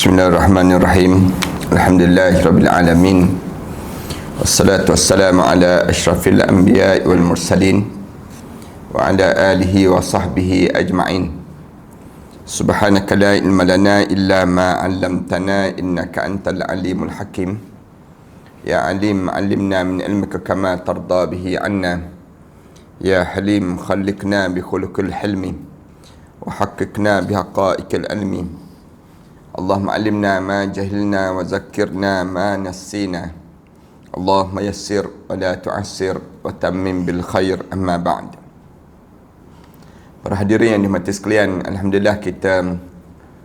Bismillahirrahmanirrahim. Alhamdulillahirabbil alamin. Wassalatu wassalamu ala asyrafil anbiya'i wal mursalin wa ala alihi wa sahbihi ajma'in. Subhanaka la ilma lana illa ma 'allamtana innaka antal alimul hakim. Ya alim 'allimna min ilmika kama tarda bihi 'anna. Ya halim khalliqna bi khuluqil hilmi wa haqiqna bi haqa'iqil ilmi. Allahumma alimna ma jahilna wa zakkirna ma nassina. Allahumma yassir wa la tu'assir wa tammim bil khair, amma ba'd. Para hadirin yang dihormati sekalian, alhamdulillah kita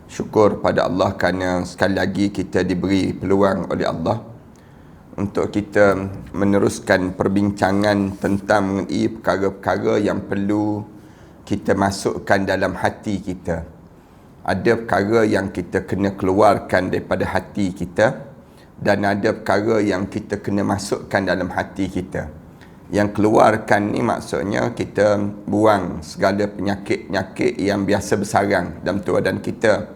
syukur pada Allah kerana sekali lagi kita diberi peluang oleh Allah untuk kita meneruskan perbincangan tentang mengenai perkara-perkara yang perlu kita masukkan dalam hati kita. Ada perkara yang kita kena keluarkan daripada hati kita dan ada perkara yang kita kena masukkan dalam hati kita. Yang keluarkan ni maksudnya kita buang segala penyakit-penyakit yang biasa bersarang dalam tubuh badan kita,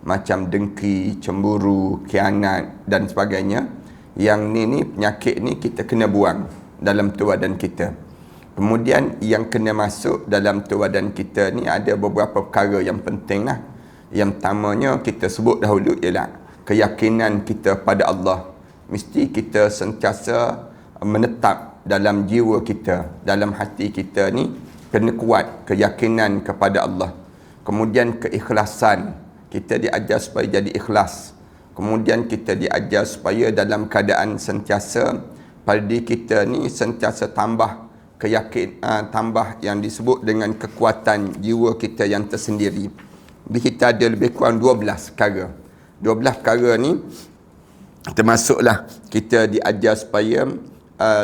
macam dengki, cemburu, khianat dan sebagainya. Yang ni penyakit ni kita kena buang dalam tubuh badan kita. Kemudian yang kena masuk dalam tubuh badan kita ni ada beberapa perkara yang penting lah. Yang pertamanya kita sebut dahulu ialah keyakinan kita pada Allah. Mesti kita sentiasa menetap dalam jiwa kita, dalam hati kita ni kena kuat keyakinan kepada Allah. Kemudian keikhlasan, kita diajar supaya jadi ikhlas. Kemudian kita diajar supaya dalam keadaan sentiasa pada diri kita ni sentiasa tambah tambah yang disebut dengan kekuatan jiwa kita yang tersendiri. Kita ada lebih kurang 12 perkara. 12 perkara ni termasuklah kita diajar supaya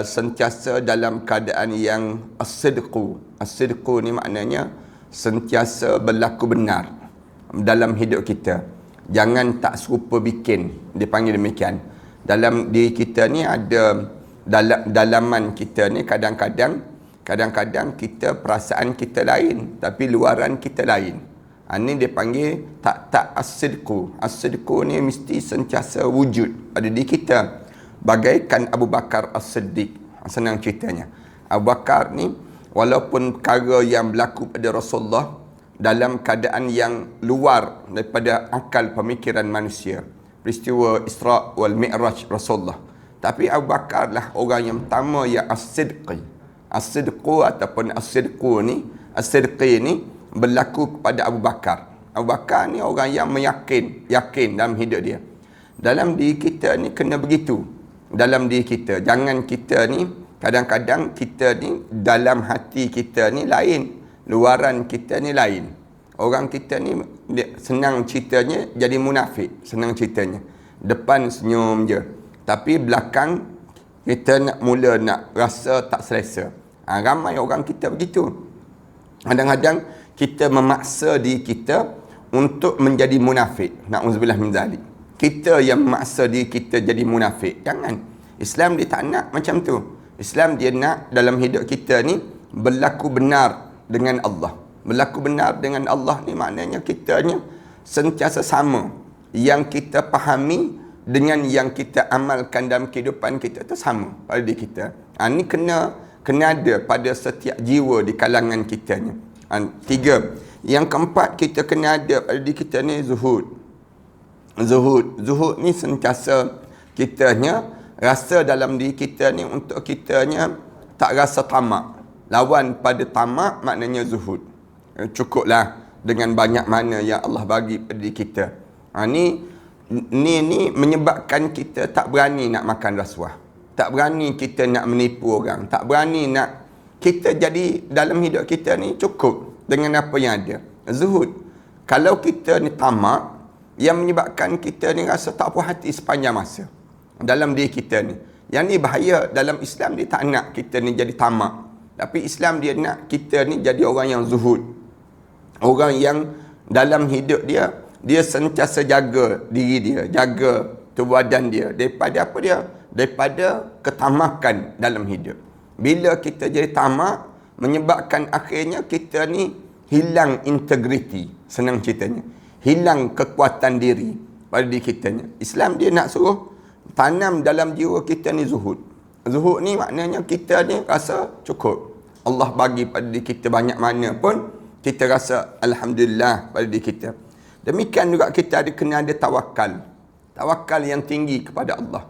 sentiasa dalam keadaan yang as-sidqu. As-sidqu ni maknanya sentiasa berlaku benar dalam hidup kita. Jangan tak serupa bikin, dipanggil demikian. Dalam diri kita ni ada dalaman kita ni kadang-kadang kita perasaan kita lain tapi luaran kita lain. Ini dia panggil tak as-sidqu. As-sidqu ni mesti sentiasa wujud pada diri kita. Bagaikan Abu Bakar As-Siddiq. Senang ceritanya. Abu Bakar ni walaupun perkara yang berlaku pada Rasulullah dalam keadaan yang luar daripada akal pemikiran manusia, peristiwa Isra' wal Mi'raj Rasulullah, tapi Abu Bakar lah orang yang pertama yang as-sidqi. As-sidqu ataupun as-sidqi ni berlaku kepada Abu Bakar. Abu Bakar ni orang yang yakin dalam hidup dia. Dalam diri kita ni kena begitu. Dalam diri kita, jangan kita ni kadang-kadang kita ni dalam hati kita ni lain, luaran kita ni lain. Orang kita ni senang ceritanya jadi munafik, senang ceritanya. Depan senyum je, tapi belakang kita nak mula nak rasa tak selesa. Ramai orang kita begitu. Kadang-kadang kita memaksa diri kita untuk menjadi munafik. Na'udzubillah min zalik. Kita yang memaksa diri kita jadi munafik. Jangan. Islam dia tak nak macam tu. Islam dia nak dalam hidup kita ni berlaku benar dengan Allah. Berlaku benar dengan Allah ni maknanya kita ni sentiasa sama. Yang kita fahami dengan yang kita amalkan dalam kehidupan kita tu sama pada diri kita. Ini kena ada pada setiap jiwa di kalangan kita ni. 3. Yang keempat, kita kena ada pada diri kita ni zuhud. Zuhud ni sentiasa kitanya rasa dalam diri kita ni untuk kitanya tak rasa tamak. Lawan pada tamak maknanya zuhud. Cukuplah dengan banyak mana yang Allah bagi pada diri kita. Ni menyebabkan kita tak berani nak makan rasuah. Tak berani kita nak menipu orang. Tak berani nak kita jadi dalam hidup kita ni cukup dengan apa yang ada. Zuhud. Kalau kita ni tamak, yang menyebabkan kita ni rasa tak puas hati sepanjang masa dalam diri kita ni. Yang ni bahaya. Dalam Islam dia tak nak kita ni jadi tamak. Tapi Islam dia nak kita ni jadi orang yang zuhud. Orang yang dalam hidup dia sentiasa jaga diri dia, jaga tubuh badan dia daripada apa dia? Daripada ketamakan dalam hidup. Bila kita jadi tamak, menyebabkan akhirnya kita ni hilang integriti. Senang ceritanya. Hilang kekuatan diri. pada diri kita ni. Islam dia nak suruh tanam dalam jiwa kita ni zuhud. Zuhud ni maknanya kita ni rasa cukup. Allah bagi pada diri kita banyak mana pun, kita rasa Alhamdulillah pada diri kita. Demikian juga kita kena ada tawakal. Tawakal yang tinggi kepada Allah.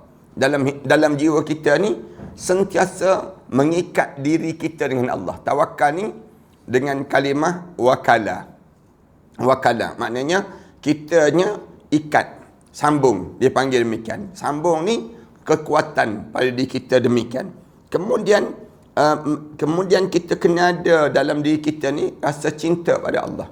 Dalam jiwa kita ni, sentiasa mengikat diri kita dengan Allah. Tawakal ni dengan kalimah wakala. Wakala maknanya kitanya ikat, sambung, dia panggil demikian. Sambung ni kekuatan pada diri kita demikian. Kemudian kita kena ada dalam diri kita ni rasa cinta pada Allah.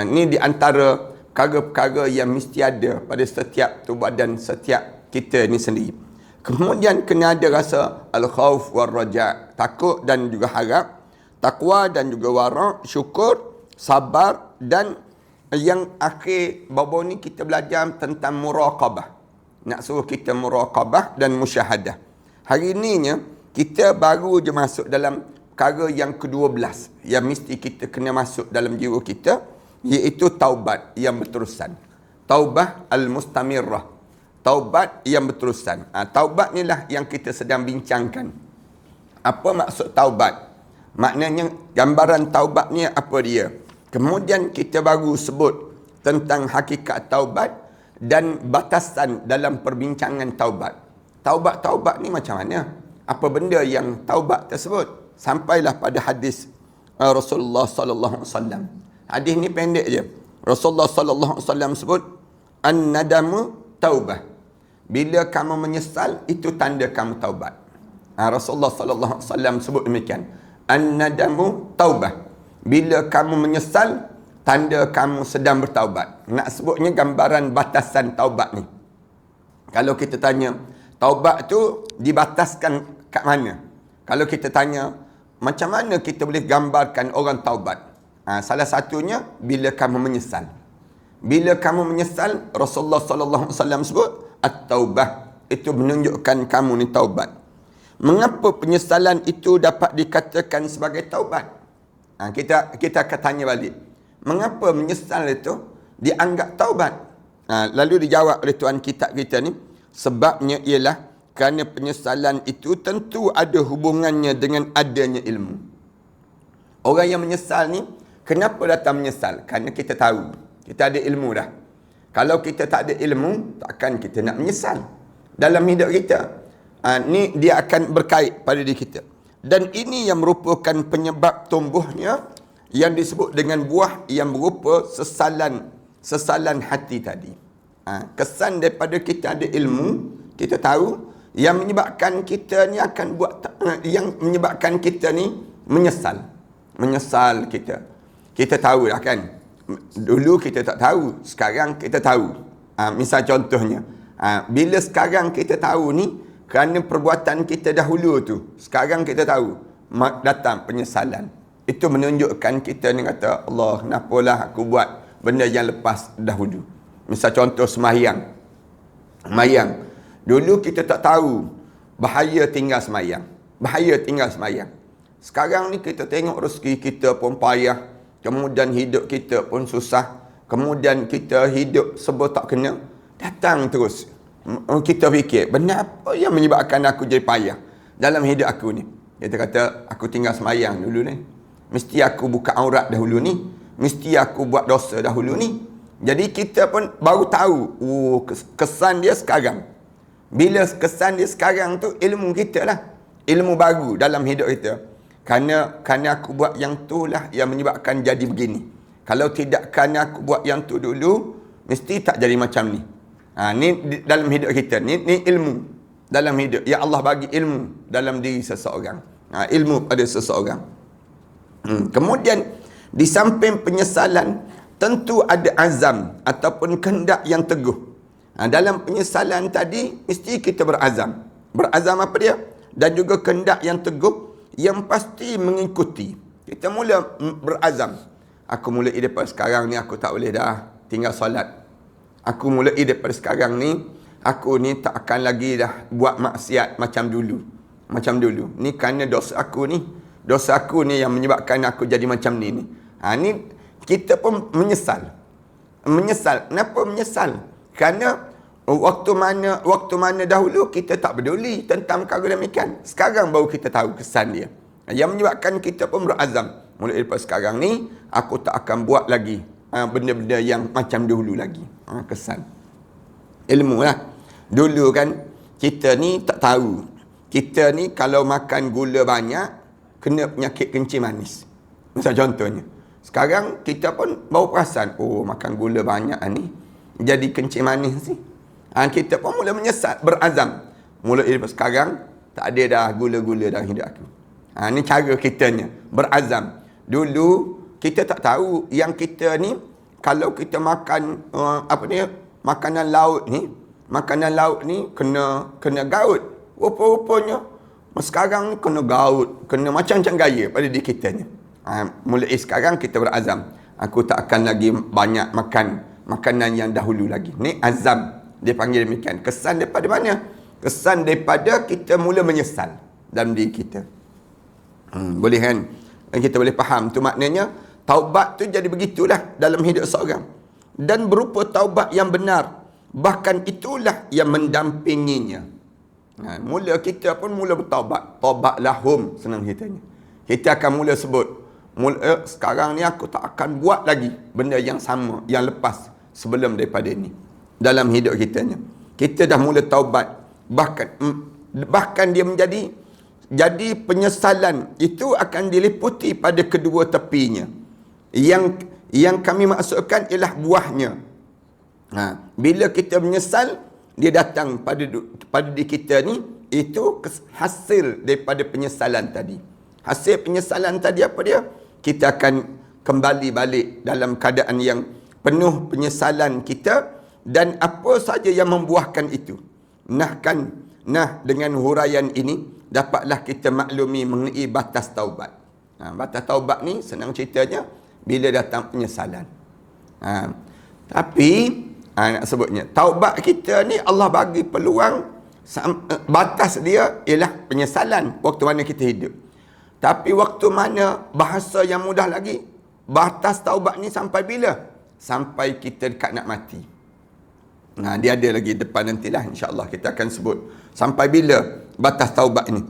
Ni di antara perkara-perkara yang mesti ada pada setiap tubuh badan setiap kita ni sendiri. Kemudian kena ada rasa al-khauf wal raja, takut dan juga harap, takwa dan juga wara', syukur, sabar, dan yang akhir bab ni kita belajar tentang muraqabah. Nak suruh kita muraqabah dan musyahadah. Hari ininya kita baru je masuk dalam perkara yang ke-12 yang mesti kita kena masuk dalam jiwa kita, iaitu taubat yang berterusan. Taubah al-mustamirrah. Taubat yang berterusan. Taubat ni lah yang kita sedang bincangkan. Apa maksud taubat? Maknanya gambaran taubat ni apa dia? Kemudian kita baru sebut tentang hakikat taubat dan batasan dalam perbincangan taubat. Taubat ni macam mana? Apa benda yang taubat tersebut? Sampailah pada hadis Rasulullah sallallahu alaihi wasallam. Hadis ni pendek je. Rasulullah sallallahu alaihi wasallam sebut an-nadamu taubah. Bila kamu menyesal, itu tanda kamu taubat. Rasulullah sallallahu alaihi wasallam sebut demikian. An-nadamu taubah. Bila kamu menyesal, tanda kamu sedang bertaubat. Nak sebutnya gambaran batasan taubat ni. Kalau kita tanya, taubat tu dibataskan kat mana? Kalau kita tanya, macam mana kita boleh gambarkan orang taubat? Salah satunya, bila kamu menyesal. Bila kamu menyesal, Rasulullah sallallahu alaihi wasallam sebut at-taubah. Itu menunjukkan kamu ni taubat. Mengapa penyesalan itu dapat dikatakan sebagai taubat? Kita akan tanya balik. Mengapa menyesal itu dianggap taubat? Lalu dijawab oleh tuan kitab kita ni, sebabnya ialah kerana penyesalan itu tentu ada hubungannya dengan adanya ilmu. Orang yang menyesal ni, kenapa datang menyesal? Kerana kita tahu, kita ada ilmu dah. Kalau kita tak ada ilmu, takkan kita nak menyesal dalam hidup kita. Ni dia akan berkait pada diri kita. Dan ini yang merupakan penyebab tumbuhnya yang disebut dengan buah yang berupa sesalan hati tadi. Kesan daripada kita ada ilmu, kita tahu yang menyebabkan kita ni akan yang menyebabkan kita ni menyesal. Menyesal kita. Kita tahu lah kan. Dulu kita tak tahu, sekarang kita tahu. Misal contohnya, bila sekarang kita tahu ni kerana perbuatan kita dahulu tu, sekarang kita tahu, datang penyesalan. Itu menunjukkan kita ni kata, Allah, kenapalah aku buat benda yang lepas dahulu. Misal contoh semayang. Dulu kita tak tahu bahaya tinggal semayang. Sekarang ni kita tengok rezeki kita pun payah, kemudian hidup kita pun susah, kemudian kita hidup serba tak kena, datang terus. Kita fikir, benda apa yang menyebabkan aku jadi payah dalam hidup aku ni? Kita kata, aku tinggal semayang dulu ni. Mesti aku buka aurat dahulu ni. Mesti aku buat dosa dahulu ni. Jadi kita pun baru tahu, kesan dia sekarang. Bila kesan dia sekarang tu, ilmu kita lah. Ilmu baru dalam hidup kita. Kerana aku buat yang tu lah yang menyebabkan jadi begini. Kalau tidak kerana aku buat yang tu dulu, mesti tak jadi macam ni. Ni dalam hidup kita. Ni ilmu dalam hidup. Ya Allah bagi ilmu dalam diri seseorang. Ilmu pada seseorang. Kemudian, di samping penyesalan, tentu ada azam ataupun kehendak yang teguh. Dalam penyesalan tadi, mesti kita berazam. Berazam apa dia? Dan juga kehendak yang teguh, yang pasti mengikuti. Kita mula berazam. Aku mulai daripada sekarang ni, aku tak boleh dah tinggal solat. Aku mulai daripada sekarang ni, aku ni tak akan lagi dah buat maksiat macam dulu. Ni kerana dosa aku ni yang menyebabkan aku jadi macam ni. Ni kita pun menyesal. Kenapa menyesal? Kerana waktu mana dahulu kita tak peduli tentang perkara demikian. Sekarang baru kita tahu kesan dia. Yang menyebabkan kita pun berazam, mulai daripada sekarang ni aku tak akan buat lagi benda-benda yang macam dahulu lagi. Kesan ilmu lah. Dulu kan kita ni tak tahu. Kita ni kalau makan gula banyak kena penyakit kencing manis. Misal contohnya. Sekarang kita pun baru perasan, oh makan gula banyak ni jadi kencing manis ni. Kita pun mula menyesat, berazam. Mulai daripada sekarang tak ada dah gula-gula dalam hidup aku. Ni cara kitanya, berazam. Dulu kita tak tahu yang kita ni kalau kita makan makanan laut ni kena gaut. Rupa-rupanya sekarang ni kena gaut, kena macam-macam gaya pada diri kitanya. Mulai sekarang kita berazam, aku tak akan lagi banyak makan makanan yang dahulu lagi. Ni azam, dia panggil demikian. Kesan daripada mana? Kesan daripada kita mula menyesal dalam diri kita. Boleh kan? Dan kita boleh faham tu maknanya taubat tu jadi begitulah dalam hidup seorang. Dan berupa taubat yang benar, bahkan itulah yang mendampinginya. Mula kita pun mula bertaubat. Taubat lahum, senang ceritanya. Kita akan mula sebut, sekarang ni aku tak akan buat lagi benda yang sama, yang lepas sebelum daripada ini. Dalam hidup kitanya kita dah mula taubat. Bahkan dia jadi penyesalan itu akan diliputi pada kedua tepinya. Yang kami maksudkan ialah buahnya. Bila kita menyesal, dia datang pada diri kita ni, itu hasil daripada penyesalan tadi. Hasil penyesalan tadi apa dia? Kita akan kembali balik dalam keadaan yang penuh penyesalan kita, dan apa saja yang membuahkan itu. Dengan huraian ini dapatlah kita maklumi mengenai batas taubat. Batas taubat ni senang ceritanya bila datang penyesalan. Tapi nak sebutnya, taubat kita ni Allah bagi peluang, batas dia ialah penyesalan waktu mana kita hidup. Tapi waktu mana, bahasa yang mudah lagi, batas taubat ni sampai bila? Sampai kita dekat nak mati. Dia ada lagi depan nantilah, insya-Allah kita akan sebut sampai bila batas taubat ini.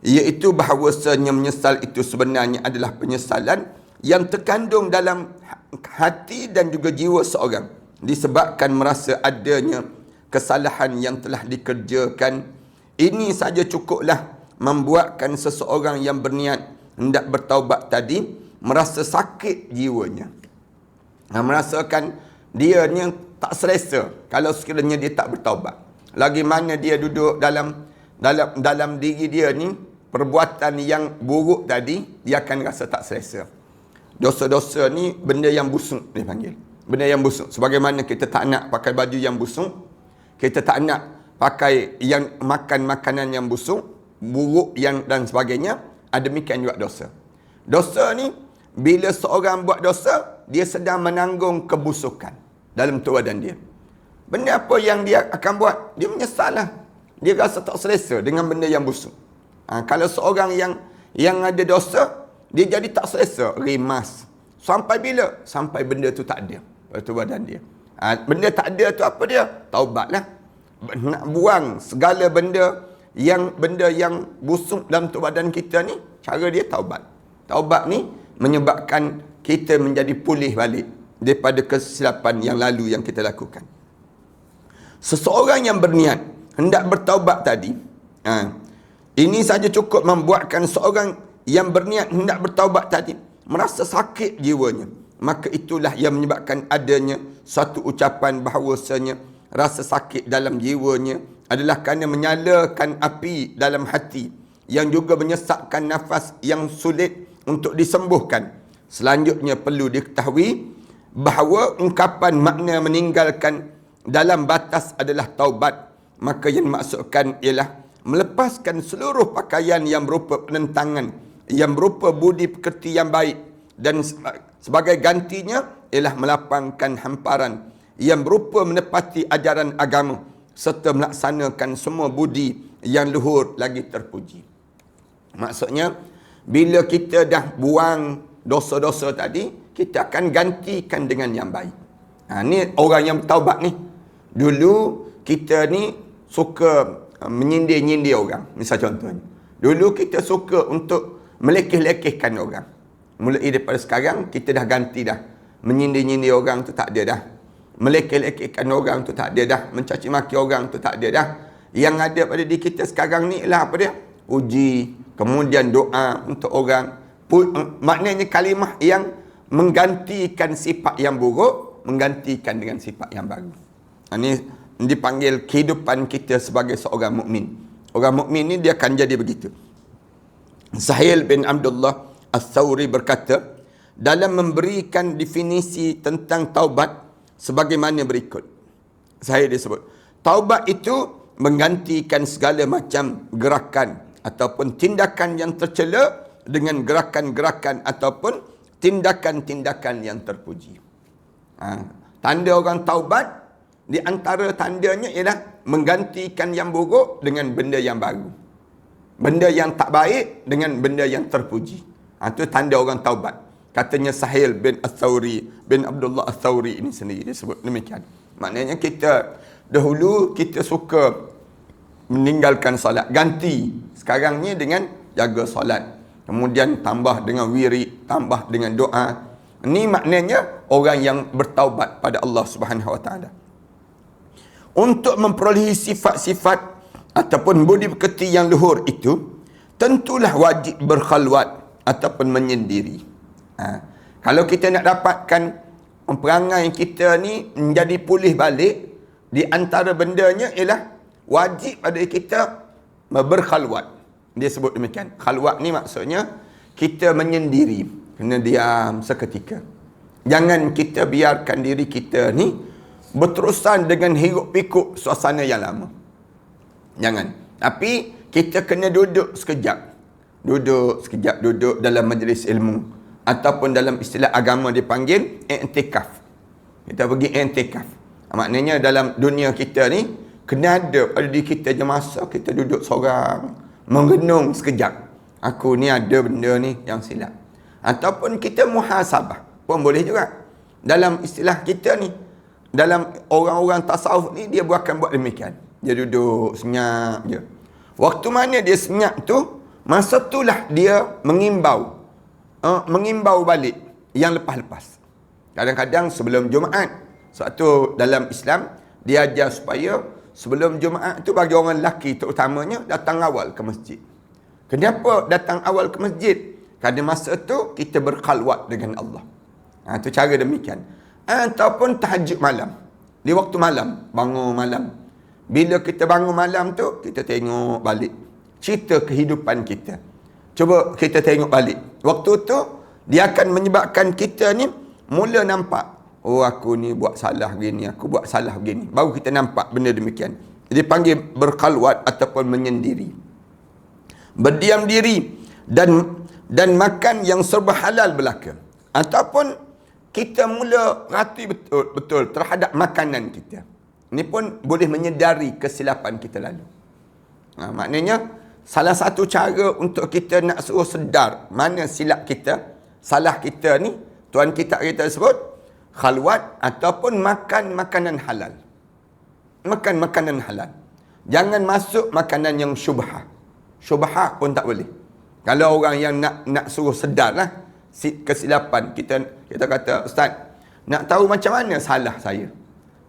Iaitu bahawasanya menyesal itu sebenarnya adalah penyesalan yang terkandung dalam hati dan juga jiwa seorang, disebabkan merasa adanya kesalahan yang telah dikerjakan. Ini saja cukuplah membuatkan seseorang yang berniat hendak bertaubat tadi merasa sakit jiwanya. Merasakan dia ni tak selesa kalau sekiranya dia tak bertaubat. Lagi mana dia duduk dalam diri dia ni perbuatan yang buruk tadi, dia akan rasa tak selesa. Dosa-dosa ni benda yang busuk dia panggil. Benda yang busuk. Sebagaimana kita tak nak pakai baju yang busuk, kita tak nak pakai yang makan makanan yang busuk, buruk yang dan sebagainya, demikian juga dosa. Dosa ni bila seorang buat dosa, dia sedang menanggung kebusukan dalam tubuh badan dia. Benda apa yang dia akan buat? Dia menyesal lah. Dia rasa tak selesa dengan benda yang busuk. Kalau seorang yang ada dosa, dia jadi tak selesa, rimas. Sampai bila? Sampai benda tu tak ada pada tubuh badan dia. Benda tak ada tu apa dia? Taubatlah. Nak buang segala benda yang busuk dalam tubuh badan kita ni, cara dia taubat. Taubat ni menyebabkan kita menjadi pulih balik daripada kesilapan yang lalu yang kita lakukan. Seseorang yang berniat hendak bertaubat tadi, ini saja cukup membuatkan seorang yang berniat hendak bertaubat tadi merasa sakit jiwanya. Maka itulah yang menyebabkan adanya satu ucapan bahawasanya rasa sakit dalam jiwanya adalah kerana menyalakan api dalam hati yang juga menyesakkan nafas yang sulit untuk disembuhkan. Selanjutnya perlu diketahui bahawa ungkapan makna meninggalkan dalam batas adalah taubat. Maka yang dimaksudkan ialah melepaskan seluruh pakaian yang berupa penentangan, yang berupa budi pekerti yang baik, dan sebagai gantinya ialah melapangkan hamparan yang berupa menepati ajaran agama serta melaksanakan semua budi yang luhur lagi terpuji. Maksudnya, bila kita dah buang dosa-dosa tadi, kita akan gantikan dengan yang baik. Ni orang yang bertaubat ni. Dulu kita ni suka menyindir-nyindir orang. Misal contohnya, dulu kita suka untuk melekeh-lekehkan orang. Mulai daripada sekarang, kita dah ganti dah. Menyindir-nyindir orang tu tak ada dah. Melekeh-lekehkan orang tu tak ada dah. Mencaci maki orang tu tak ada dah. Yang ada pada diri kita sekarang ni ialah apa dia? Puji, kemudian doa untuk orang. Maknanya kalimah yang menggantikan sifat yang buruk, menggantikan dengan sifat yang baru. Ini dipanggil kehidupan kita sebagai seorang mukmin. Orang mukmin ni dia akan jadi begitu. Sahil bin Abdullah Ats-Tsauri berkata, dalam memberikan definisi tentang taubat sebagaimana berikut. Sahil disebut, taubat itu menggantikan segala macam gerakan ataupun tindakan yang tercela dengan gerakan-gerakan ataupun tindakan-tindakan yang terpuji. Tanda orang taubat, di antara tandanya ialah menggantikan yang buruk dengan benda yang baru. Benda yang tak baik dengan benda yang terpuji. Itu tanda orang taubat. Katanya Sahil bin Ats-Tsauri, bin Abdullah Ats-Tsauri ini sendiri disebut demikian. Maknanya kita dahulu kita suka meninggalkan solat, ganti sekarang ni dengan jaga solat. Kemudian tambah dengan wirid, tambah dengan doa. Ini maknanya orang yang bertaubat pada Allah Subhanahu Wa Taala. Untuk memperolehi sifat-sifat ataupun budi pekerti yang luhur itu, tentulah wajib berkhalwat ataupun menyendiri. Kalau kita nak dapatkan perangai kita ni menjadi pulih balik, di antara bendanya ialah wajib pada kita berkhalwat. Dia sebut demikian. Khalwat ni maksudnya kita menyendiri, kena diam seketika. Jangan kita biarkan diri kita ni berterusan dengan hiruk pikuk suasana yang lama. Jangan. Tapi kita kena duduk sekejap. Duduk dalam majlis ilmu. Ataupun dalam istilah agama dipanggil i'tikaf. Kita pergi i'tikaf. Maknanya dalam dunia kita ni, kena ada pada diri kita je masa kita duduk seorang, mengenung sekejap. Aku ni ada benda ni yang silap. Ataupun kita muhasabah pun boleh juga. Dalam istilah kita ni, dalam orang-orang tasawuf ni, dia akan buat demikian. Dia duduk senyap je. Waktu mana dia senyap tu, masa itulah dia mengimbau balik yang lepas-lepas. Kadang-kadang sebelum Jumaat, sebab tu dalam Islam dia ajar supaya sebelum Jumaat tu bagi orang lelaki terutamanya datang awal ke masjid. Kenapa datang awal ke masjid? Kerana masa tu kita berkhalwat dengan Allah. Itu cara demikian. Ataupun tahajud malam. Di waktu malam, bangun malam. Bila kita bangun malam tu, kita tengok balik cerita kehidupan kita. Coba kita tengok balik. Waktu tu, dia akan menyebabkan kita ni mula nampak, oh aku ni buat salah begini, aku buat salah begini. Baru kita nampak benda demikian. Dia panggil berkhalwat ataupun menyendiri. Berdiam diri dan makan yang serba halal belaka. Ataupun kita mula perhati betul terhadap makanan kita. Ini pun boleh menyedari kesilapan kita lalu. Maknanya, salah satu cara untuk kita nak suruh sedar mana silap kita, salah kita ni, Tuan kita sebut, khalwat ataupun makan makanan halal. Makan makanan halal. Jangan masuk makanan yang syubhah. Syubhah pun tak boleh. Kalau orang yang nak suruh sedar lah kesilapan, kita kata, Ustaz, nak tahu macam mana salah saya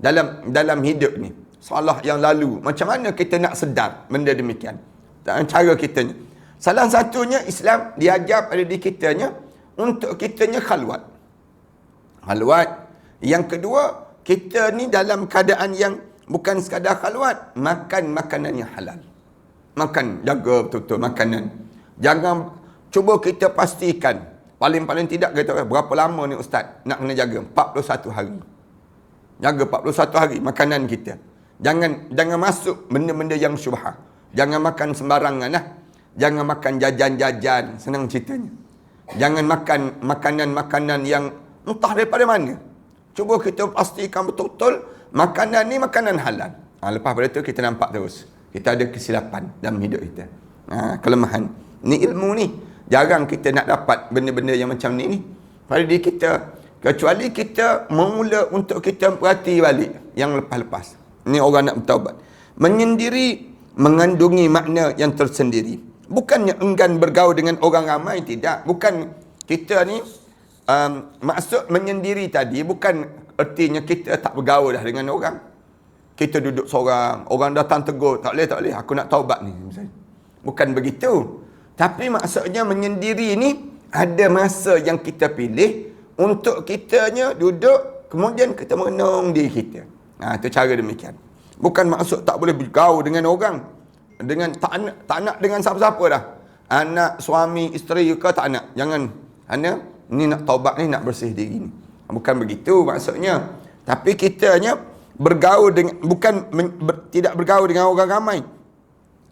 dalam hidup ni, salah yang lalu, macam mana kita nak sedar benda demikian? Cara kitanya, salah satunya Islam diajar pada diri kitanya untuk kitanya khalwat. Yang kedua, kita ni dalam keadaan yang bukan sekadar khalwat, makan makanan yang halal. Makan, jaga betul-betul makanan. Jangan, cuba kita pastikan, paling tidak kita berapa lama ni Ustaz nak kena jaga? 41 hari. Jaga 41 hari makanan kita. Jangan masuk benda-benda yang syubhah. Jangan makan sembarangan lah. Jangan makan jajan-jajan, senang ceritanya. Jangan makan makanan-makanan yang entah daripada mana. Cuba kita pastikan betul-betul makanan ni makanan halal. Lepas pada tu kita nampak terus kita ada kesilapan dalam hidup kita. Kelemahan. Ni ilmu ni. Jarang kita nak dapat benda-benda yang macam ni pada diri kita. Kecuali kita memula untuk kita perhati balik yang lepas-lepas. Ini orang nak bertaubat. Menyendiri mengandungi makna yang tersendiri. Bukannya enggan bergaul dengan orang ramai, tidak. Bukan kita ni, maksud menyendiri tadi bukan ertinya kita tak bergaul dah dengan orang. Kita duduk seorang, orang datang tegur, tak boleh, aku nak taubat ni. Misalnya. Bukan begitu. Tapi maksudnya menyendiri ni, ada masa yang kita pilih untuk kitanya duduk, kemudian kita merenung diri kita. Itu cara demikian. Bukan maksud tak boleh bergaul dengan orang. Dengan tak nak dengan siapa-siapa dah. Anak, suami, isteri ke tak nak. Jangan. Ana ni nak taubat ni, nak bersih diri ni. Bukan begitu maksudnya. Tapi kitanya bergaul dengan, bukan tidak bergaul dengan orang ramai.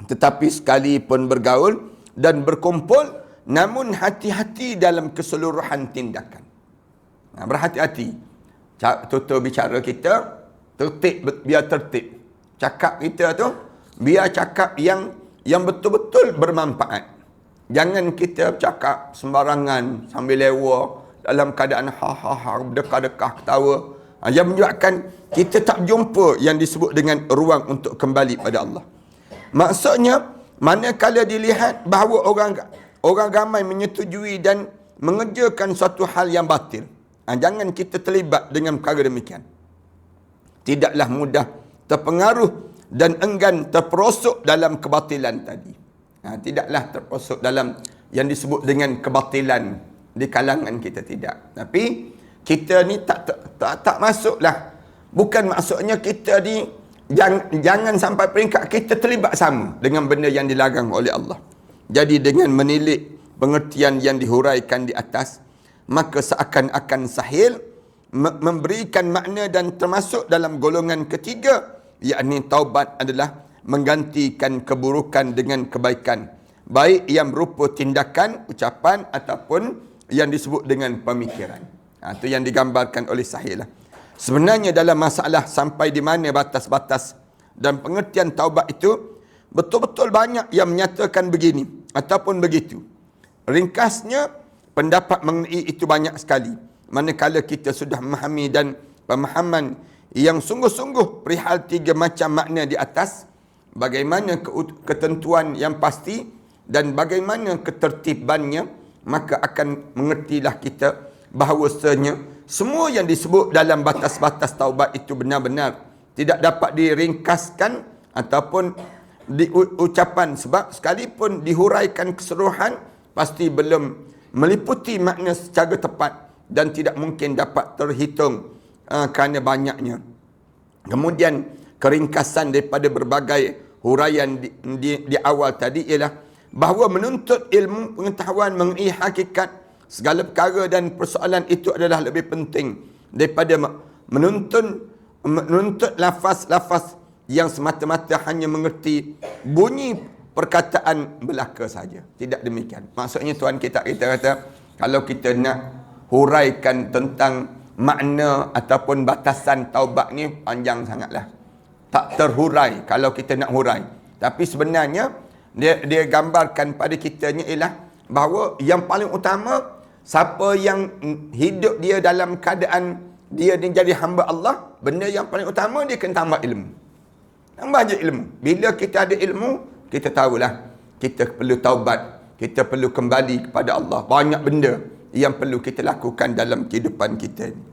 Tetapi sekalipun bergaul dan berkumpul, namun hati-hati dalam keseluruhan tindakan. Berhati-hati. Tutur bicara kita, tertib, biar tertib. Cakap kita tu, biar cakap yang betul-betul bermanfaat. Jangan kita cakap sembarangan, sambil lewa, dalam keadaan ha-ha-ha, dekah-dekah, ketawa. Yang menyebabkan kita tak jumpa yang disebut dengan ruang untuk kembali pada Allah. Maksudnya, manakala dilihat bahawa orang ramai menyetujui dan mengerjakan suatu hal yang batil, jangan kita terlibat dengan perkara demikian. Tidaklah mudah terpengaruh dan enggan terperosok dalam kebatilan tadi. Tidaklah terperosok dalam yang disebut dengan kebatilan di kalangan kita, tidak. Tapi kita ni tak masuklah. Bukan maksudnya kita ni jangan sampai peringkat kita terlibat sama dengan benda yang dilarang oleh Allah. Jadi dengan menilik pengertian yang dihuraikan di atas, maka seakan-akan sahil memberikan makna dan termasuk dalam golongan ketiga, yakni taubat adalah menggantikan keburukan dengan kebaikan, baik yang berupa tindakan, ucapan ataupun yang disebut dengan pemikiran. Itu yang digambarkan oleh sahih lah. Sebenarnya dalam masalah sampai di mana batas-batas dan pengertian taubat itu, betul-betul banyak yang menyatakan begini ataupun begitu. Ringkasnya, pendapat mengenai itu banyak sekali. Manakala kita sudah memahami dan pemahaman yang sungguh-sungguh perihal 3 macam makna di atas, bagaimana ketentuan yang pasti dan bagaimana ketertibannya, maka akan mengertilah kita bahawasanya semua yang disebut dalam batas-batas taubat itu benar-benar tidak dapat diringkaskan ataupun diucapan, sebab sekalipun dihuraikan keseluruhan, pasti belum meliputi makna secara tepat dan tidak mungkin dapat terhitung kerana banyaknya. Kemudian keringkasan daripada berbagai huraian di awal tadi ialah bahawa menuntut ilmu pengetahuan mengenai hakikat segala perkara dan persoalan itu adalah lebih penting daripada menuntut lafaz-lafaz yang semata-mata hanya mengerti bunyi perkataan belaka saja. Tidak demikian. Maksudnya tuan kita kata, kalau kita nak huraikan tentang makna ataupun batasan taubat ni, panjang sangatlah. Tak terhurai kalau kita nak hurai. Tapi sebenarnya dia gambarkan pada kitanya ialah bahawa yang paling utama, siapa yang hidup dia dalam keadaan dia jadi hamba Allah, benda yang paling utama dia kena tambah ilmu. Tambah je ilmu. Bila kita ada ilmu, kita tahulah kita perlu taubat, kita perlu kembali kepada Allah. Banyak benda yang perlu kita lakukan dalam kehidupan kita ini.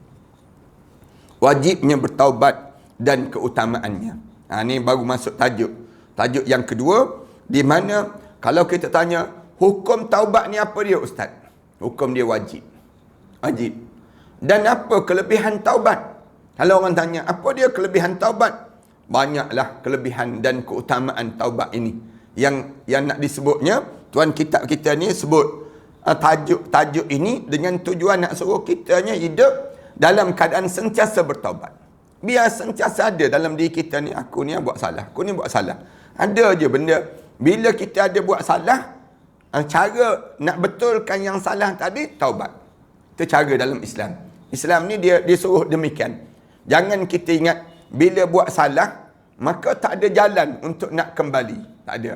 Wajibnya bertaubat dan keutamaannya. Ini baru masuk tajuk. Tajuk yang kedua, di mana kalau kita tanya, hukum taubat ni apa dia, Ustaz? Hukum dia wajib. Wajib. Dan apa kelebihan taubat? Kalau orang tanya, apa dia kelebihan taubat? Banyaklah kelebihan dan keutamaan taubat ini. Yang nak disebutnya, tuan kitab kita ni sebut tajuk ini dengan tujuan nak suruh kitanya hidup dalam keadaan sentiasa bertaubat. Biar sentiasa ada dalam diri kita ni, aku ni buat salah, aku ni buat salah. Ada je benda. Bila kita ada buat salah, cara nak betulkan yang salah tadi, taubat. Itu cara dalam Islam. Islam ni dia suruh demikian. Jangan kita ingat, bila buat salah, maka tak ada jalan untuk nak kembali. Tak ada.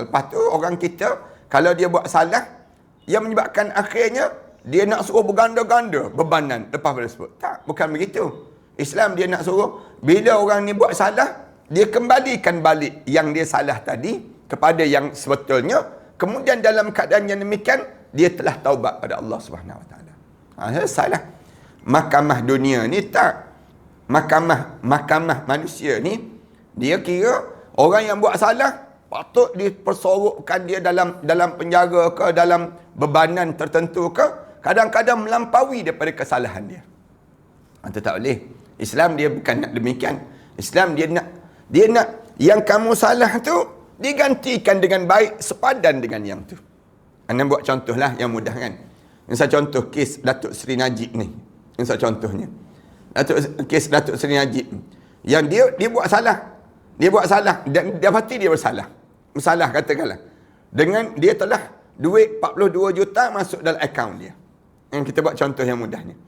Lepas tu orang kita, kalau dia buat salah, yang menyebabkan akhirnya, dia nak suruh berganda-ganda bebanan lepas pada sebut. Tak, bukan begitu. Islam dia nak suruh, bila orang ni buat salah, dia kembalikan balik yang dia salah tadi kepada yang sebetulnya. Kemudian dalam keadaan yang demikian, dia telah taubat pada Allah Subhanahu Wa Taala. Selesailah. Mahkamah dunia ni tak. Mahkamah manusia ni, dia kira orang yang buat salah patut dipersorokkan dia dalam penjara ke, dalam bebanan tertentu ke, kadang-kadang melampaui daripada kesalahan dia. Itu tak boleh. Islam dia bukan nak demikian. Islam dia nak yang kamu salah tu digantikan dengan baik sepadan dengan yang tu. Anda buat contohlah yang mudah kan. Misal contoh kes Datuk Seri Najib ni. Misal contohnya. Kes Datuk Seri Najib. Yang dia buat salah. Dia buat salah dan dia pasti dia bersalah. Bersalah katakanlah. Dengan dia telah duit 42 juta masuk dalam akaun dia. Yang kita buat contoh yang mudahnya.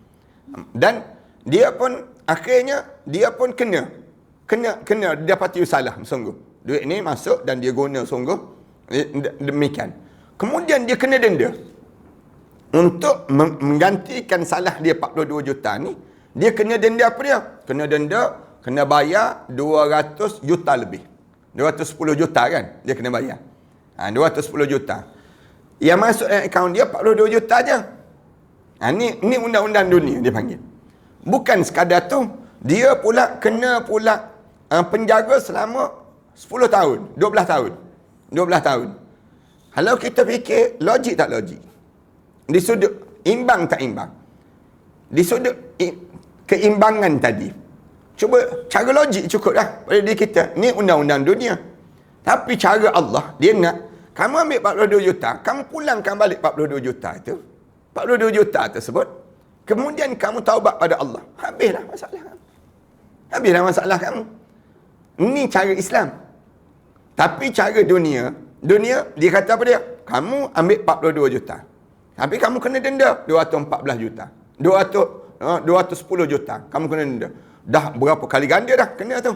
Dan dia pun akhirnya dia pun kena dia pasti bersalah sungguh. Duit ni masuk dan dia guna sungguh demikian. Kemudian dia kena denda. Untuk menggantikan salah dia 42 juta ni, dia kena denda apa dia? Kena denda, kena bayar 200 juta lebih. 210 juta kan dia kena bayar. 210 juta. Yang masuk dalam akaun dia 42 juta je. Ni undang-undang dunia dia panggil. Bukan sekadar tu, dia pula kena pula penjara selama 10 tahun, 12 tahun. 12 tahun. Kalau kita fikir, logik tak logik? Di sudut imbang tak imbang? Di sudut keimbangan tadi. Cuba cara logik cukup dah pada diri kita. Ni undang-undang dunia. Tapi cara Allah, dia nak kamu ambil 42 juta, kamu pulangkan balik 42 juta itu. 42 juta tersebut. Kemudian kamu taubat pada Allah. Habislah masalah kamu. Habislah masalah kamu. Ini cara Islam. Tapi cara dunia, dia kata apa dia? Kamu ambil 42 juta. Tapi kamu kena denda 214 juta. 210 juta. Kamu kena denda. Dah berapa kali ganda dah kena tu.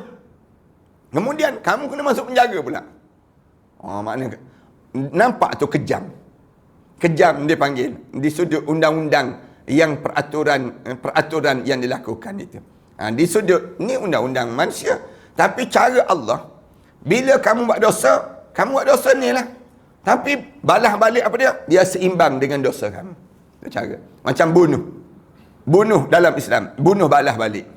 Kemudian kamu kena masuk penjara pula. Maknanya nampak tu kejam. Kejam dia panggil. Di sudut undang-undang yang peraturan yang dilakukan itu. Di sudut ni undang-undang manusia. Tapi cara Allah, bila kamu buat dosa ni lah. Tapi balas balik apa dia? Dia seimbang dengan dosa kamu. Itu cara. Macam bunuh. Bunuh dalam Islam. Bunuh balas balik.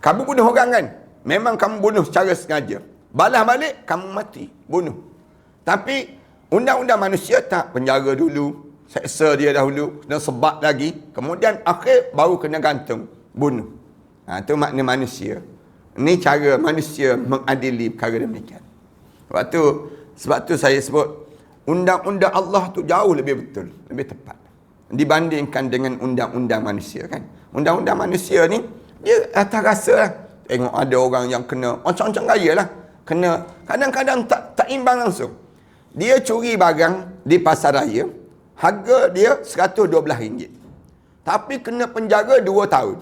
Kamu bunuh orang kan? Memang kamu bunuh secara sengaja. Balas balik, kamu mati. Bunuh. Tapi undang-undang manusia tak. Penjara dulu. Seksa dia dahulu. Kena sebat lagi. Kemudian akhir baru kena gantung. Bunuh. Itu makna manusia. Ini cara manusia mengadili perkara demikian. Sebab tu saya sebut undang-undang Allah tu jauh lebih betul, lebih tepat dibandingkan dengan undang-undang manusia kan. Undang-undang manusia ni dia atas rasa lah. Tengok ada orang yang kena macam-macam gaya lah. Kena kadang-kadang tak imbang langsung. Dia curi barang di pasar raya, harga dia RM112. Tapi kena penjara 2 tahun.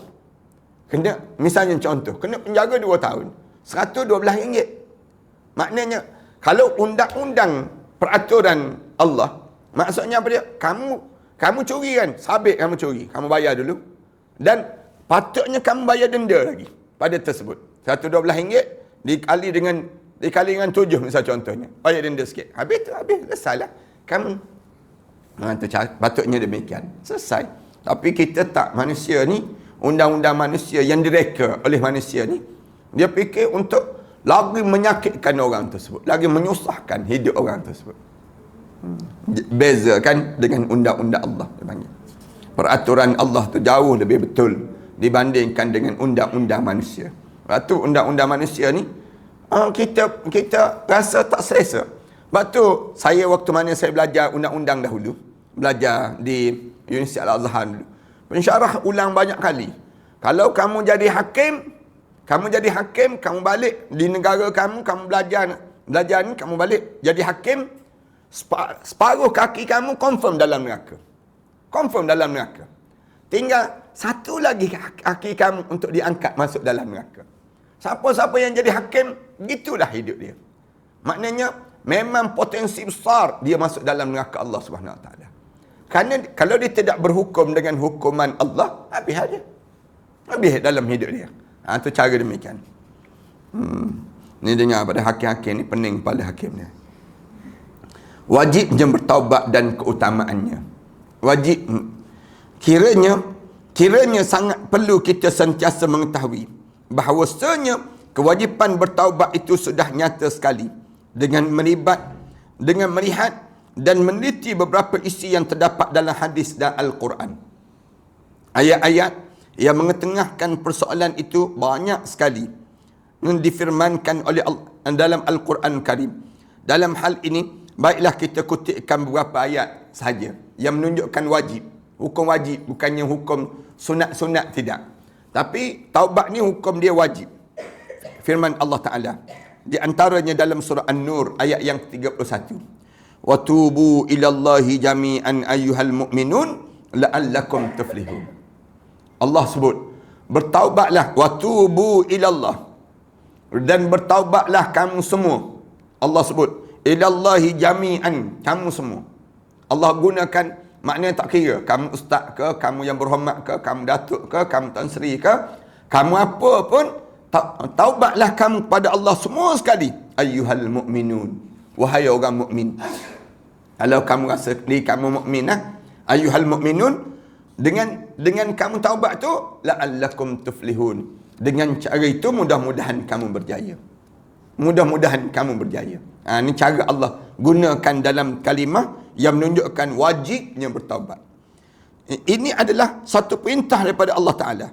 Kena, misalnya contoh, kena penjara 2 tahun. RM112. Maknanya, kalau undang-undang peraturan Allah, maksudnya apa dia? Kamu curi kan? Sabit kamu curi. Kamu bayar dulu. Dan patutnya kamu bayar denda lagi pada tersebut. RM112 dikali dengan 7 misal contohnya. Bayar denda sikit. Habis selesai lah. Kamu patutnya demikian. Selesai. Tapi kita tak. Manusia ni, undang-undang manusia yang direka oleh manusia ni, dia fikir untuk lagi menyakitkan orang tersebut, lagi menyusahkan hidup orang tersebut. Beza kan dengan undang-undang Allah dia panggil. Peraturan Allah tu jauh lebih betul dibandingkan dengan undang-undang manusia. Sebab tu undang-undang manusia ni kita rasa tak selesa. Sebab tu saya waktu mana saya belajar undang-undang dahulu, belajar di Universiti Al-Azhar dulu, pensyarah ulang banyak kali. Kalau kamu jadi hakim, kamu balik di negara kamu belajar ni, kamu balik jadi hakim, separuh kaki kamu confirm dalam neraka. Confirm dalam neraka. Tinggal satu lagi kaki kamu untuk diangkat masuk dalam neraka. Siapa-siapa yang jadi hakim, gitulah hidup dia. Maknanya, memang potensi besar dia masuk dalam neraka Allah Subhanahu Wa Taala. Kerana kalau dia tidak berhukum dengan hukuman Allah, habis aja. Habis dalam hidup dia. Itu cara demikian. Ni dengar pada hakim-hakim ni, pening kepala hakim ni. Wajibnya bertaubat dan keutamaannya. Wajib. Kiranya sangat perlu kita sentiasa mengetahui bahawasanya kewajipan bertaubat itu sudah nyata sekali dengan melihat dan meneliti beberapa isi yang terdapat dalam hadis dan Al-Quran. Ayat-ayat yang mengetengahkan persoalan itu banyak sekali difirmankan oleh Allah dalam Al-Quran Karim. Dalam hal ini, baiklah kita kutipkan beberapa ayat sahaja yang menunjukkan wajib. Hukum wajib, bukannya hukum sunat-sunat, tidak. Tapi taubat ni hukum dia wajib. Firman Allah Ta'ala di antaranya dalam surah An-Nur ayat yang 31. Wa tubu ilallahi jami'an ayyuhal mu'minun la'allakum tuflihun. Allah sebut, bertaubatlah, wa tubu ilallah, dan bertaubatlah kamu semua. Allah sebut ilallahi jami'an, kamu semua. Allah gunakan maknanya tak kira kamu ustaz ke, kamu yang berhormat ke, kamu datuk ke, kamu Tan Sri ke, kamu apa pun, taubatlah kamu kepada Allah semua sekali. Ayyuhal mu'minun, wahai orang mukmin. Kalau kamu rasa diri kamu mukmin, ayyuhal mu'minun, dengan kamu taubat tu, la'allakum tuflihun. Dengan cara itu mudah-mudahan kamu berjaya. Mudah-mudahan kamu berjaya. Ini cara Allah gunakan dalam kalimah yang menunjukkan wajibnya bertaubat. Ini adalah satu perintah daripada Allah Ta'ala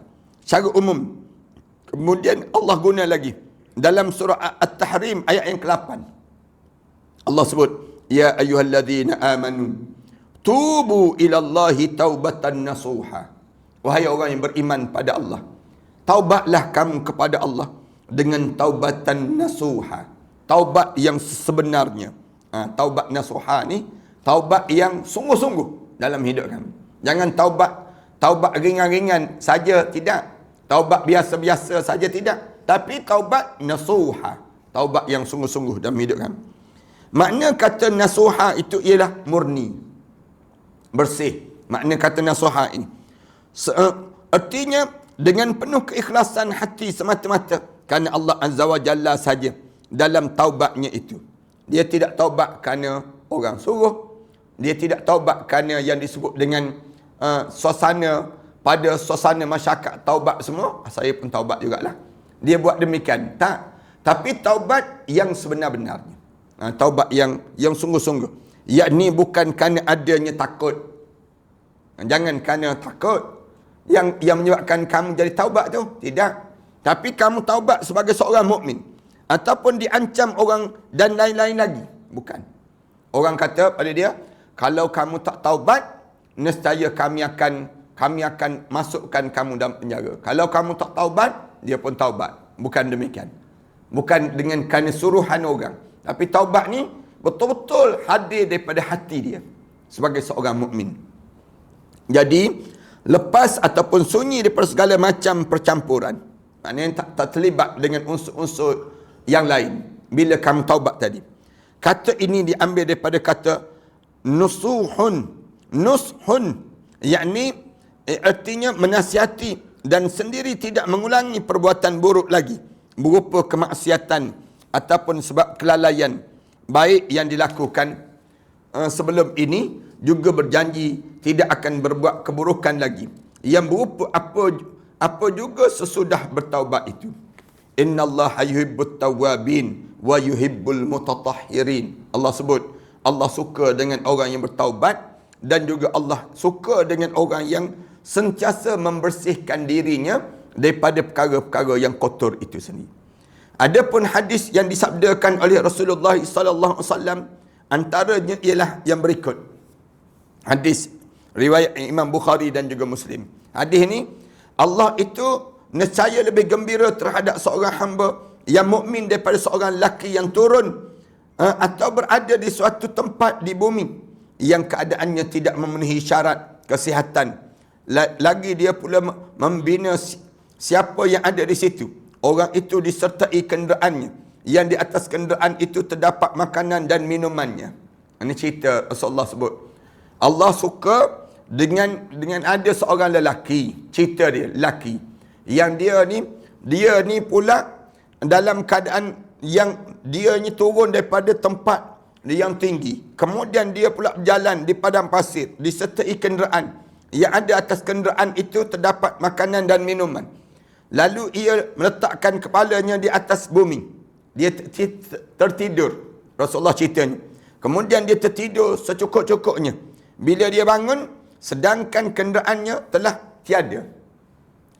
secara umum. Kemudian Allah guna lagi dalam surah At-Tahrim ayat yang ke-8. Allah sebut, ya ayyuhalladzina amanu tubu ilallahi taubatan nasuha. Wahai orang yang beriman pada Allah, taubatlah kamu kepada Allah dengan taubatan nasuha. Taubat yang sebenarnya. Taubat nasuha ni taubat yang sungguh-sungguh dalam hidup kamu. Jangan taubat ringan-ringan saja, tidak. Taubat biasa-biasa saja, tidak. Tapi taubat nasuha, taubat yang sungguh-sungguh dalam hidup kamu. Makna kata nasuha itu ialah murni, bersih. Makna kata nasuha ini artinya dengan penuh keikhlasan hati semata-mata kerana Allah Azza wa Jalla saja dalam taubatnya itu. Dia tidak taubat kerana orang suruh. Dia tidak taubat kerana yang disebut dengan suasana, pada suasana masyarakat taubat semua, saya pun taubat jugalah. Dia buat demikian. Tak. Tapi taubat yang sebenar-benarnya. Taubat yang sungguh-sungguh. Yakni bukan kerana adanya takut. Jangan kerana takut yang menyebabkan kamu jadi taubat tu. Tidak. Tapi kamu taubat sebagai seorang mukmin, ataupun diancam orang dan lain-lain lagi. Bukan. Orang kata pada dia, kalau kamu tak taubat, nescaya kami akan masukkan kamu dalam penjara. Kalau kamu tak taubat, dia pun taubat. Bukan demikian. Bukan dengan kerana suruhan orang. Tapi taubat ni betul-betul hadir daripada hati dia sebagai seorang mukmin. Jadi, lepas ataupun sunyi daripada segala macam percampuran. Maknanya tak terlibat dengan unsur-unsur yang lain bila kamu taubat tadi. Kata ini diambil daripada kata nusuhun. Nushun, yakni artinya menasihati dan sendiri tidak mengulangi perbuatan buruk lagi, berupa kemaksiatan ataupun sebab kelalaian baik yang dilakukan sebelum ini, juga berjanji tidak akan berbuat keburukan lagi yang berupa apa juga sesudah bertaubat itu. Innallaha yuhibbut tawwabin wa yuhibbul mutatahhirin. Allah sebut, Allah suka dengan orang yang bertaubat, dan juga Allah suka dengan orang yang sentiasa membersihkan dirinya daripada perkara-perkara yang kotor itu sendiri. Adapun hadis yang disabdakan oleh Rasulullah sallallahu alaihi wasallam, antaranya ialah yang berikut. Hadis riwayat Imam Bukhari dan juga Muslim. Hadis ini, Allah itu nescaya lebih gembira terhadap seorang hamba yang mukmin daripada seorang lelaki yang turun atau berada di suatu tempat di bumi yang keadaannya tidak memenuhi syarat kesihatan. Lagi dia pula membina siapa yang ada di situ. Orang itu disertai kenderaannya, yang di atas kenderaan itu terdapat makanan dan minumannya. Ini cerita Rasulullah sebut. Allah suka dengan ada seorang lelaki, cerita dia, lelaki Yang dia ni pula dalam keadaan yang dia ni turun daripada tempat yang tinggi. Kemudian dia pula berjalan di padang pasir, disertai kenderaan. Yang ada atas kenderaan itu terdapat makanan dan minuman. Lalu ia meletakkan kepalanya di atas bumi. Dia tertidur. Rasulullah ceritanya. Kemudian dia tertidur secukup-cukupnya. Bila dia bangun, sedangkan kenderaannya telah tiada.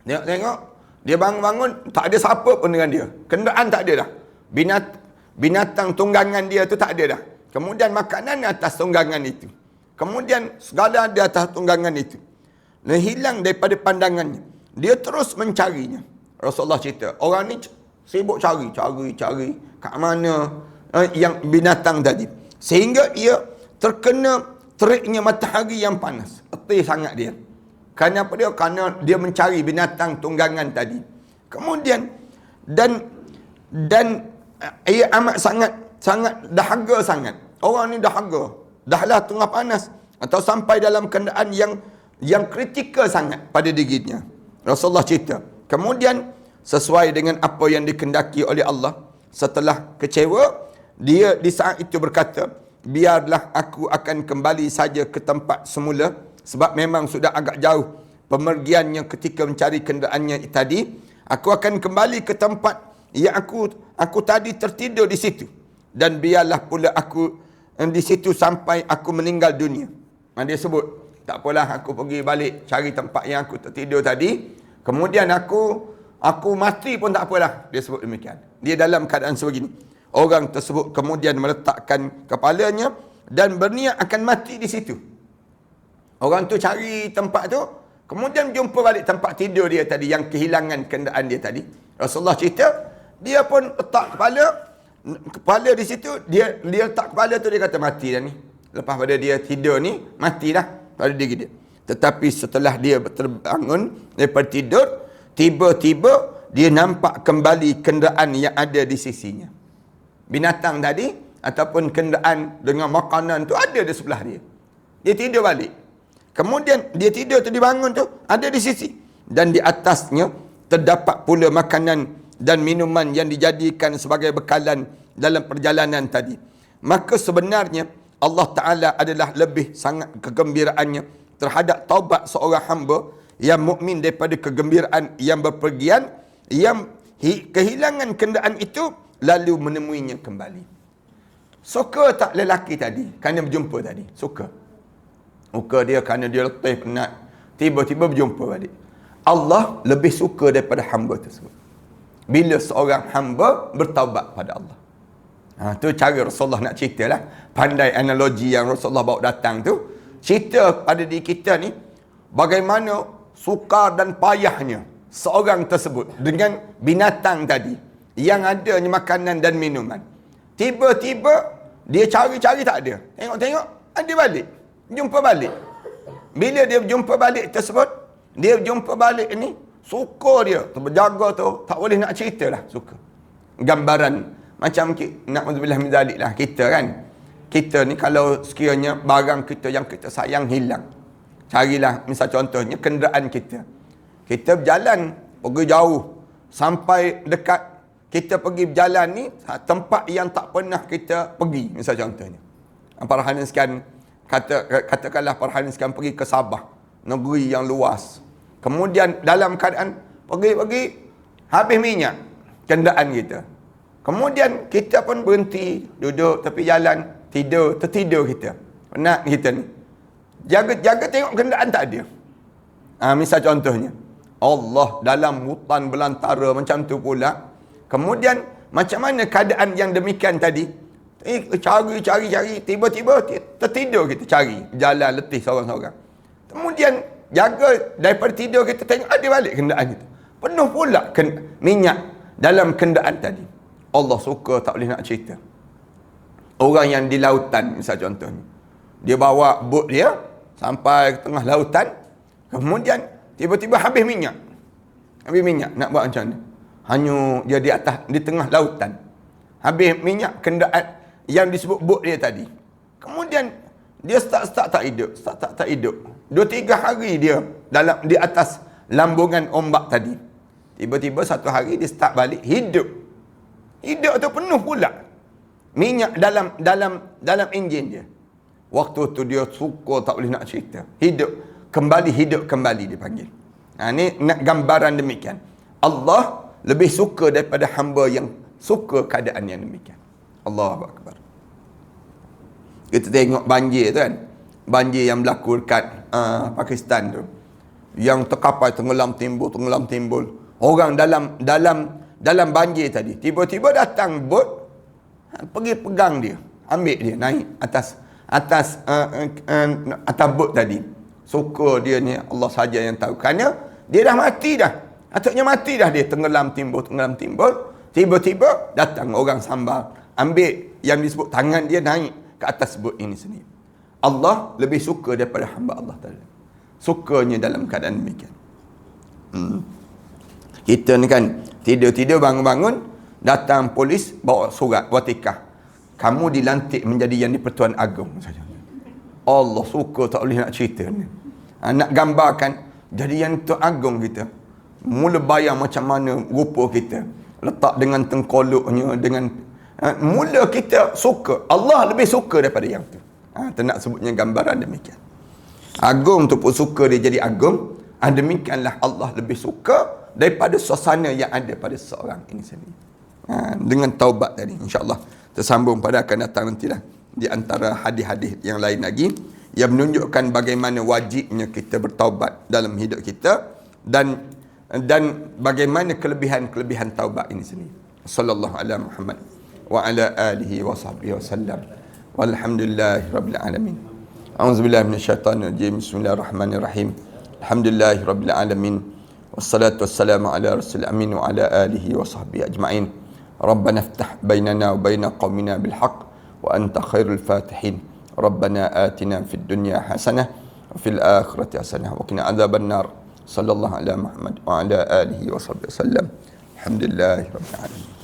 Tengok. Dia bangun-bangun, tak ada siapa pun dengan dia. Kenderaan tak ada dah. Binatang tunggangan dia tu tak ada dah. Kemudian makanan atas tunggangan itu. Kemudian segala ada atas tunggangan itu. Dan hilang daripada pandangannya. Dia terus mencarinya. Rasulullah cerita, orang ni sibuk cari. Kat mana yang binatang tadi. Sehingga ia terkena teriknya matahari yang panas. Letih sangat dia. Kerana apa dia? Kerana dia mencari binatang tunggangan tadi. Kemudian dan ia amat sangat dahaga sangat. Orang ni dahaga. Dahlah tengah panas atau sampai dalam keadaan yang kritikal sangat pada dirinya. Rasulullah cerita. Kemudian sesuai dengan apa yang dikehendaki oleh Allah, setelah kecewa, dia di saat itu berkata, biarlah aku akan kembali saja ke tempat semula, sebab memang sudah agak jauh pemergiannya ketika mencari kenderaannya tadi. Aku akan kembali ke tempat yang aku tadi tertidur di situ, dan biarlah pula aku di situ sampai aku meninggal dunia. Dia sebut, tak apalah, aku pergi balik cari tempat yang aku tertidur tadi, kemudian aku mati pun tak apalah. Dia sebut demikian. Dia dalam keadaan sebegini. Orang tersebut kemudian meletakkan kepalanya dan berniat akan mati di situ. Orang tu cari tempat tu, kemudian jumpa balik tempat tidur dia tadi, yang kehilangan kenderaan dia tadi. Rasulullah cerita, dia pun letak kepala di situ. Dia letak kepala tu, dia kata mati dah ni. Lepas pada dia tidur ni, mati dah pada diri dia. Tetapi setelah dia terbangun daripada tidur, tiba-tiba dia nampak kembali kenderaan yang ada di sisinya. Binatang tadi ataupun kenderaan dengan makanan tu ada di sebelah dia. Dia tidur balik. Kemudian dia tidur tu, dibangun tu, ada di sisi. Dan di atasnya terdapat pula makanan dan minuman yang dijadikan sebagai bekalan dalam perjalanan tadi. Maka sebenarnya Allah Ta'ala adalah lebih sangat kegembiraannya terhadap taubat seorang hamba yang mukmin daripada kegembiraan yang berpergian, yang kehilangan kenderaan itu lalu menemuinya kembali. Suka tak lelaki tadi kerana berjumpa tadi? Suka dia kerana dia letih, penat, tiba-tiba berjumpa balik. Allah lebih suka daripada hamba tersebut bila seorang hamba bertaubat pada Allah. Tu cara Rasulullah nak cerita lah. Pandai analogi yang Rasulullah bawa datang tu. Cerita pada diri kita ni bagaimana sukar dan payahnya seorang tersebut dengan binatang tadi yang adanya makanan dan minuman. Tiba-tiba dia cari-cari tak ada. Tengok-tengok ada balik. Jumpa balik. Bila dia jumpa balik tersebut, dia jumpa balik ni, suka dia. Terjaga tu, tak boleh nak cerita lah. Suka. Gambaran. Macam na'udzubillah min zalik lah. Kita kan. Kita ni kalau sekiranya barang kita yang kita sayang hilang. Carilah, misal contohnya kenderaan kita. Kita berjalan, pergi jauh. Sampai dekat, kita pergi berjalan ni, tempat yang tak pernah kita pergi. Misal contohnya. Farhan sekian, katakanlah Farhan sekian pergi ke Sabah. Negeri yang luas. Kemudian dalam keadaan pergi-pergi, habis minyak kenderaan kita. Kemudian kita pun berhenti, duduk tepi jalan, tertidur kita. Penat kita ni. Jaga tengok kenderaan tak ada. Misal contohnya, Allah dalam hutan belantara macam tu pula. Kemudian macam mana keadaan yang demikian tadi? Cari, tiba-tiba tertidur kita cari. Jalan letih seorang-seorang. Kemudian jaga daripada tidur kita, tengok ada balik kenderaan kita. Penuh pula minyak dalam kenderaan tadi. Allah suka tak boleh nak cerita. Orang yang di lautan misal contohnya. Dia bawa bot dia sampai ke tengah lautan. Kemudian tiba-tiba habis minyak. Nak buat macam mana? Hanya dia di atas, di tengah lautan. Habis minyak kenderaan yang disebut bot dia tadi. Kemudian dia start tak hidup. 2-3 hari dia di atas lambungan ombak tadi. Tiba-tiba satu hari dia start balik, hidup tu penuh pula minyak dalam enjin dia. Waktu tu dia suka tak boleh nak cerita. Hidup kembali dia panggil. Ni nak gambaran demikian. Allah lebih suka daripada hamba yang suka keadaan yang demikian. Allahu Akbar. Kita tengok banjir tu kan. Banjir yang berlaku dekat Pakistan tu. Yang terkapal tenggelam timbul. Orang dalam banjir tadi. Tiba-tiba datang bot, pergi pegang dia, ambil dia naik atas bot tadi. Suka dia ni Allah saja yang tahu. Kerana dia dah mati dah. Atuknya mati dah, dia tenggelam timbul. Tiba-tiba datang orang sambar, ambil yang disebut tangan dia, naik ke atas bot ini sendiri. Allah lebih suka daripada hamba Allah Ta'ala. Sukanya dalam keadaan demikian. Kita ni kan tidur bangun-bangun, datang polis bawa surat watikah, kamu dilantik menjadi yang di-Pertuan Agong saja. Allah suka tak boleh nak cerita ni. Nak gambarkan jadi yang Pertuan Agong kita. Mula bayang macam mana rupa kita, letak dengan tengkoloknya, dengan mula kita suka. Allah lebih suka daripada yang tu. Tak nak sebutnya gambaran demikian. Agung tu pun suka dia jadi agung. Demikianlah Allah lebih suka daripada suasana yang ada pada seorang ini sendiri. Dengan taubat tadi, insya-Allah tersambung pada akan datang nantilah di antara hadis-hadis yang lain lagi yang menunjukkan bagaimana wajibnya kita bertaubat dalam hidup kita dan bagaimana kelebihan taubat ini sendiri. Sallallahu alaihi Muhammad wa ala alihi wa sahbihi wasallam. Walhamdulillahirabbil alamin. A'udzubillahi minasyaitonir rajim. Bismillahirrahmanirrahim. Alhamdulillahirabbil alamin. Wassalatu wassalamu ala rasul amin wa ala alihi wa sahbihi ajma'in. Rabbana iftah bainana wa baina qaumina bil haqq wa anta khairul fatihin. Rabbana atina fid dunya hasanah wa fil akhirati hasanah wa qina adzaban nar. Sallallahu ala Muhammad wa ala alihi wa sahbihi wasallam. Alhamdulillahirabbil alamin.